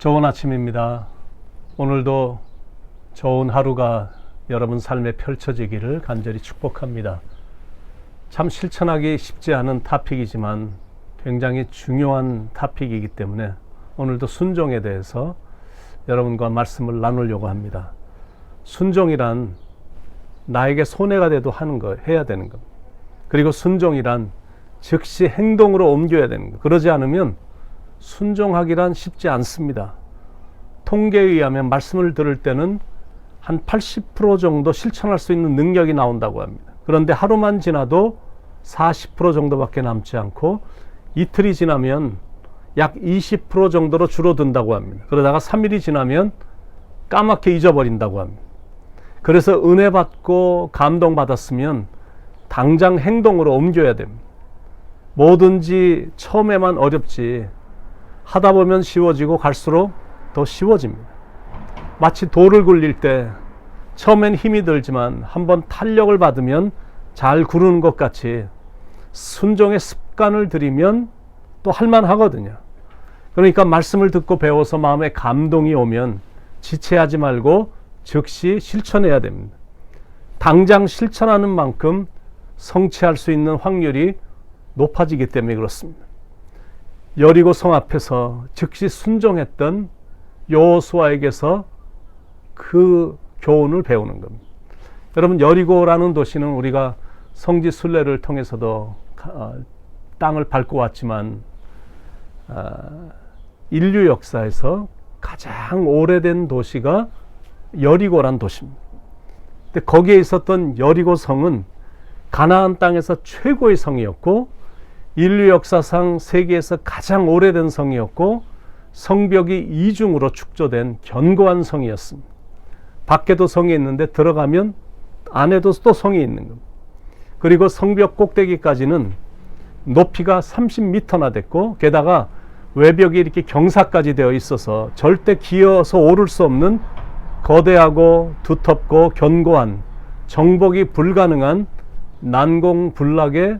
좋은 아침입니다. 오늘도 좋은 하루가 여러분 삶에 펼쳐지기를 간절히 축복합니다. 참 실천하기 쉽지 않은 토픽이지만 굉장히 중요한 토픽이기 때문에 오늘도 순종에 대해서 여러분과 말씀을 나누려고 합니다. 순종이란 나에게 손해가 돼도 하는 거, 해야 되는 것. 그리고 순종이란 즉시 행동으로 옮겨야 되는 것. 그러지 않으면 순종하기란 쉽지 않습니다. 통계에 의하면 말씀을 들을 때는 한 80% 정도 실천할 수 있는 능력이 나온다고 합니다. 그런데 하루만 지나도 40% 정도밖에 남지 않고 이틀이 지나면 약 20% 정도로 줄어든다고 합니다. 그러다가 3일이 지나면 까맣게 잊어버린다고 합니다. 그래서 은혜 받고 감동 받았으면 당장 행동으로 옮겨야 됩니다. 뭐든지 처음에만 어렵지 하다 보면 쉬워지고 갈수록 더 쉬워집니다. 마치 돌을 굴릴 때 처음엔 힘이 들지만 한번 탄력을 받으면 잘 구르는 것 같이 순종의 습관을 들이면 또 할만하거든요. 그러니까 말씀을 듣고 배워서 마음에 감동이 오면 지체하지 말고 즉시 실천해야 됩니다. 당장 실천하는 만큼 성취할 수 있는 확률이 높아지기 때문에 그렇습니다. 여리고 성 앞에서 즉시 순종했던 여호수아에게서 그 교훈을 배우는 겁니다. 여러분, 여리고라는 도시는 우리가 성지 순례를 통해서도 땅을 밟고 왔지만 인류 역사에서 가장 오래된 도시가 여리고란 도시입니다. 근데 거기에 있었던 여리고 성은 가나안 땅에서 최고의 성이었고 인류 역사상 세계에서 가장 오래된 성이었고 성벽이 이중으로 축조된 견고한 성이었습니다. 밖에도 성이 있는데 들어가면 안에도 또 성이 있는 겁니다. 그리고 성벽 꼭대기까지는 높이가 30m나 됐고 게다가 외벽이 이렇게 경사까지 되어 있어서 절대 기어서 오를 수 없는 거대하고 두텁고 견고한 정복이 불가능한 난공불락의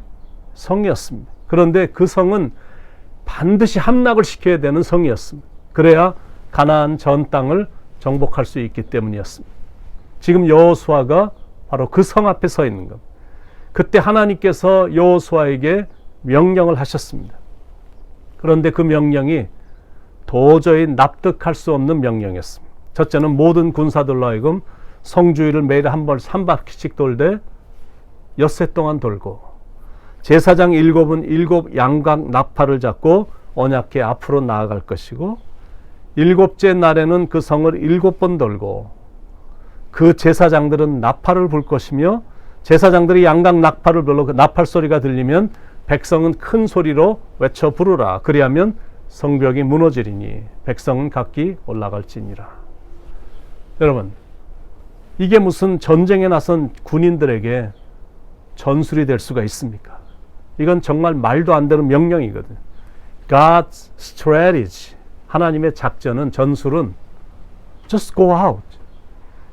성이었습니다. 그런데 그 성은 반드시 함락을 시켜야 되는 성이었습니다. 그래야 가나안 전 땅을 정복할 수 있기 때문이었습니다. 지금 여호수아가 바로 그 성 앞에 서 있는 겁니다. 그때 하나님께서 여호수아에게 명령을 하셨습니다. 그런데 그 명령이 도저히 납득할 수 없는 명령이었습니다. 첫째는 모든 군사들로 하여금 성주위를 매일 한 바퀴씩 돌되 엿새 동안 돌고 제사장 7은 7 양각 나팔을 잡고 언약궤 앞으로 나아갈 것이고 7째 날에는 그 성을 7번 돌고 그 제사장들은 나팔을 불 것이며 제사장들이 양각 나팔을 불러 그 나팔 소리가 들리면 백성은 큰 소리로 외쳐 부르라. 그리하면 성벽이 무너지리니 백성은 각기 올라갈지니라. 여러분, 이게 무슨 전쟁에 나선 군인들에게 전술이 될 수가 있습니까? 이건 정말 말도 안 되는 명령이거든요. God's strategy, 하나님의 작전은, 전술은 just go out,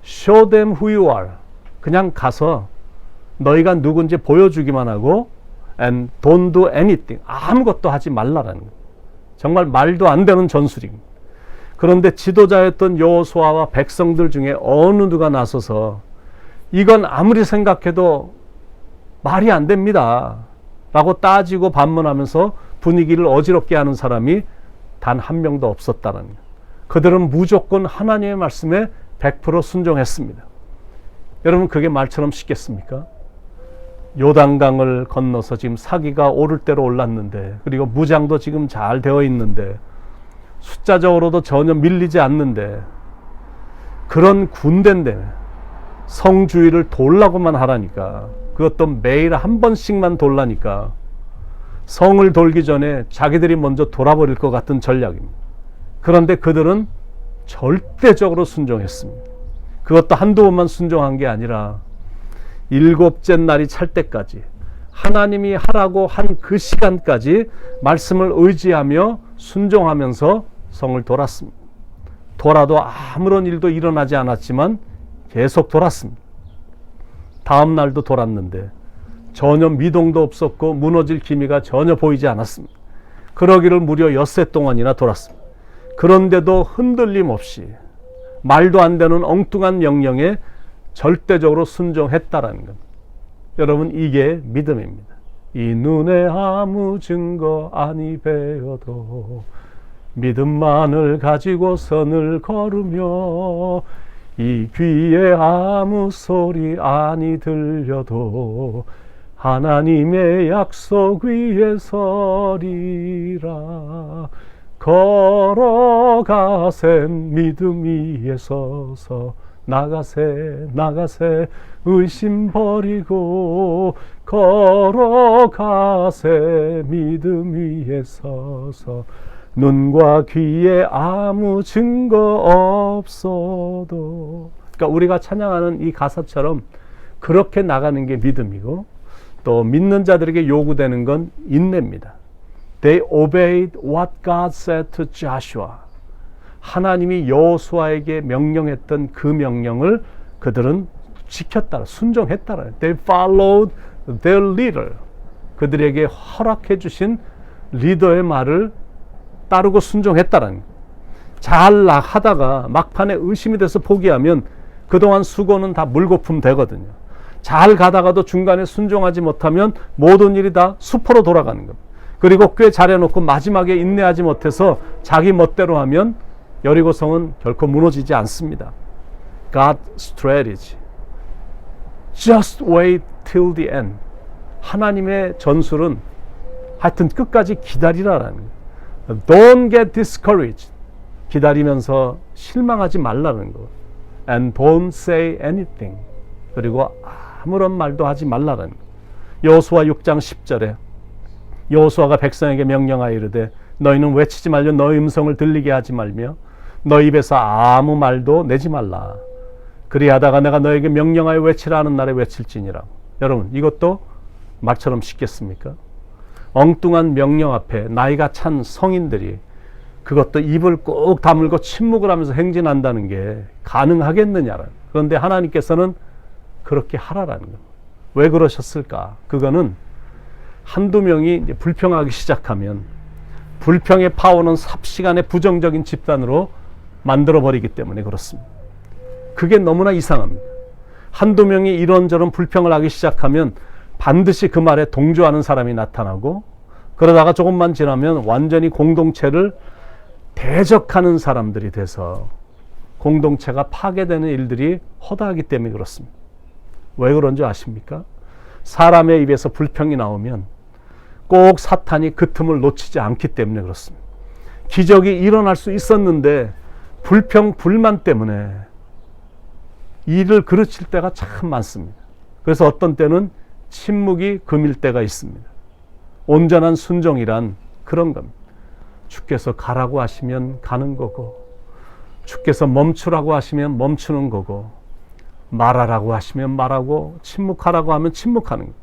show them who you are. 그냥 가서 너희가 누군지 보여주기만 하고 and don't do anything, 아무것도 하지 말라라는 거예요. 정말 말도 안 되는 전술입니다. 그런데 지도자였던 여호수아와 백성들 중에 어느 누가 나서서 이건 아무리 생각해도 말이 안 됩니다 라고 따지고 반문하면서 분위기를 어지럽게 하는 사람이 단 한 명도 없었다는 거예요. 그들은 무조건 하나님의 말씀에 100% 순종했습니다. 여러분, 그게 말처럼 쉽겠습니까? 요단강을 건너서 지금 사기가 오를 대로 올랐는데, 그리고 무장도 지금 잘 되어 있는데, 숫자적으로도 전혀 밀리지 않는데, 그런 군대인데 성 주위를 돌라고만 하라니까, 그것도 매일 한 번씩만 돌라니까 성을 돌기 전에 자기들이 먼저 돌아버릴 것 같은 전략입니다. 그런데 그들은 절대적으로 순종했습니다. 그것도 한두 번만 순종한 게 아니라 7째 날이 찰 때까지, 하나님이 하라고 한 그 시간까지 말씀을 의지하며 순종하면서 성을 돌았습니다. 돌아도 아무런 일도 일어나지 않았지만 계속 돌았습니다. 다음 날도 돌았는데 전혀 미동도 없었고 무너질 기미가 전혀 보이지 않았습니다. 그러기를 무려 엿새 동안이나 돌았습니다. 그런데도 흔들림 없이 말도 안 되는 엉뚱한 명령에 절대적으로 순종했다라는 것. 여러분, 이게 믿음입니다. 이 눈에 아무 증거 아니 배어도 믿음만을 가지고 선을 걸으며 이 귀에 아무 소리 아니 들려도 하나님의 약속 위에 서리라. 걸어가세 믿음 위에 서서 나가세 의심 버리고 걸어가세 믿음 위에 서서 눈과 귀에 아무 증거 없어도. 그러니까 우리가 찬양하는 이 가사처럼 그렇게 나가는 게 믿음이고, 또 믿는 자들에게 요구되는 건 인내입니다. They obeyed what God said to Joshua. 하나님이 여호수아에게 명령했던 그 명령을 그들은 지켰다, 순종했다. They followed their leader. 그들에게 허락해 주신 리더의 말을 따르고 순종했다라는. 잘 하다가 막판에 의심이 돼서 포기하면 그동안 수고는 다 물거품 되거든요. 잘 가다가도 중간에 순종하지 못하면 모든 일이 다 수포로 돌아가는 겁니다. 그리고 꽤 잘해놓고 마지막에 인내하지 못해서 자기 멋대로 하면 여리고성은 결코 무너지지 않습니다. God's strategy. Just wait till the end. 하나님의 전술은 하여튼 끝까지 기다리라라는 거예요. Don't get discouraged. 기다리면서 실망하지 말라는 거. And don't say anything. 그리고 아무런 말도 하지 말라는 거. 여호수아 6장 10절에 여호수아가 백성에게 명령하여 이르되 너희는 외치지 말며 너희 음성을 들리게 하지 말며 너희 입에서 아무 말도 내지 말라. 그리하다가 내가 너에게 명령하여 외치라 하는 날에 외칠지니라. 여러분, 이것도 말처럼 쉽겠습니까? 엉뚱한 명령 앞에 나이가 찬 성인들이 그것도 입을 꼭 다물고 침묵을 하면서 행진한다는 게 가능하겠느냐라는. 그런데 하나님께서는 그렇게 하라라는 겁니다. 왜 그러셨을까? 그거는 한두 명이 이제 불평하기 시작하면 불평의 파워는 삽시간에 부정적인 집단으로 만들어버리기 때문에 그렇습니다. 그게 너무나 이상합니다. 한두 명이 이런저런 불평을 하기 시작하면 반드시 그 말에 동조하는 사람이 나타나고, 그러다가 조금만 지나면 완전히 공동체를 대적하는 사람들이 돼서 공동체가 파괴되는 일들이 허다하기 때문에 그렇습니다. 왜 그런 줄 아십니까? 사람의 입에서 불평이 나오면 꼭 사탄이 그 틈을 놓치지 않기 때문에 그렇습니다. 기적이 일어날 수 있었는데 불평, 불만 때문에 일을 그르칠 때가 참 많습니다. 그래서 어떤 때는 침묵이 금일 때가 있습니다. 온전한 순종이란 그런 겁니다. 주께서 가라고 하시면 가는 거고, 주께서 멈추라고 하시면 멈추는 거고, 말하라고 하시면 말하고, 침묵하라고 하면 침묵하는 거.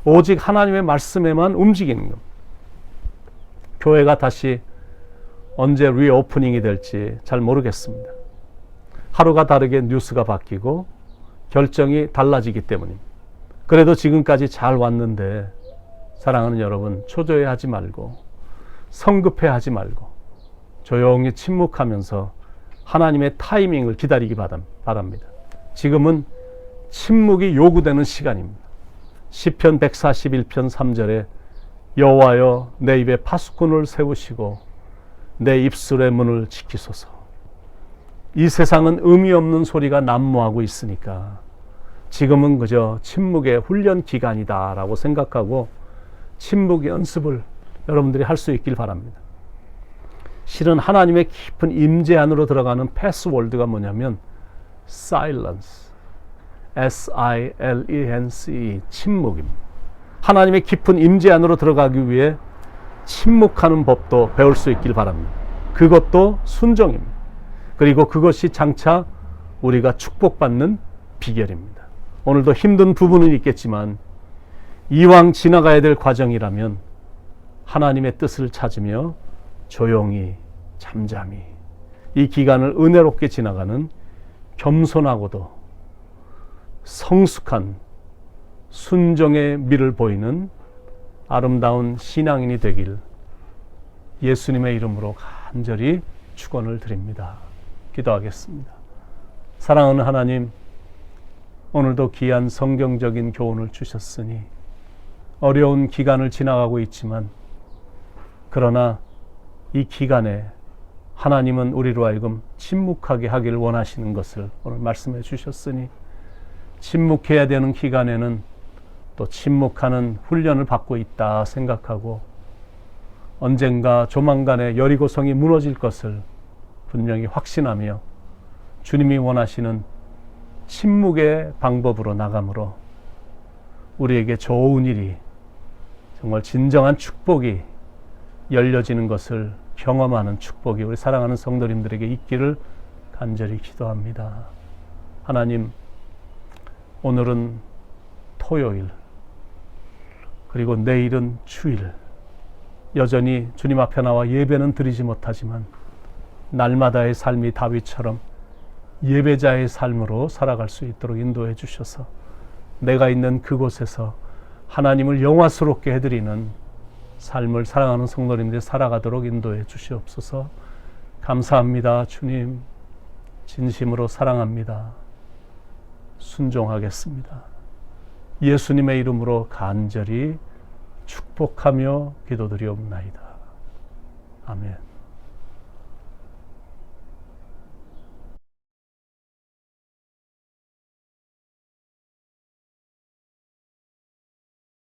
오직 하나님의 말씀에만 움직이는 것. 교회가 다시 언제 리오프닝이 될지 잘 모르겠습니다. 하루가 다르게 뉴스가 바뀌고 결정이 달라지기 때문입니다. 그래도 지금까지 잘 왔는데 사랑하는 여러분, 초조해하지 말고 성급해하지 말고 조용히 침묵하면서 하나님의 타이밍을 기다리기 바랍니다. 지금은 침묵이 요구되는 시간입니다. 시편 141편 3절에 여호와여 내 입에 파수꾼을 세우시고 내 입술의 문을 지키소서. 이 세상은 의미 없는 소리가 난무하고 있으니까 지금은 그저 침묵의 훈련 기간이다라고 생각하고 침묵 연습을 여러분들이 할 수 있길 바랍니다. 실은 하나님의 깊은 임재 안으로 들어가는 패스워드가 뭐냐면 silence, S-I-L-E-N-C-E, 침묵입니다. 하나님의 깊은 임재 안으로 들어가기 위해 침묵하는 법도 배울 수 있길 바랍니다. 그것도 순종입니다. 그리고 그것이 장차 우리가 축복받는 비결입니다. 오늘도 힘든 부분은 있겠지만 이왕 지나가야 될 과정이라면 하나님의 뜻을 찾으며 조용히 잠잠히 이 기간을 은혜롭게 지나가는 겸손하고도 성숙한 순종의 미를 보이는 아름다운 신앙인이 되길 예수님의 이름으로 간절히 축원을 드립니다. 기도하겠습니다. 사랑하는 하나님, 오늘도 귀한 성경적인 교훈을 주셨으니 어려운 기간을 지나가고 있지만 그러나 이 기간에 하나님은 우리로 하여금 침묵하게 하기를 원하시는 것을 오늘 말씀해 주셨으니 침묵해야 되는 기간에는 또 침묵하는 훈련을 받고 있다 생각하고 언젠가 조만간에 여리고성이 무너질 것을 분명히 확신하며 주님이 원하시는 침묵의 방법으로 나감으로 우리에게 좋은 일이 정말 진정한 축복이 열려지는 것을 경험하는 축복이 우리 사랑하는 성도님들에게 있기를 간절히 기도합니다. 하나님, 오늘은 토요일 그리고 내일은 주일, 여전히 주님 앞에 나와 예배는 드리지 못하지만 날마다의 삶이 다윗처럼 예배자의 삶으로 살아갈 수 있도록 인도해 주셔서 내가 있는 그곳에서 하나님을 영화스럽게 해드리는 삶을 사랑하는 성도님들이 살아가도록 인도해 주시옵소서. 감사합니다. 주님, 진심으로 사랑합니다. 순종하겠습니다. 예수님의 이름으로 간절히 축복하며 기도드리옵나이다. 아멘.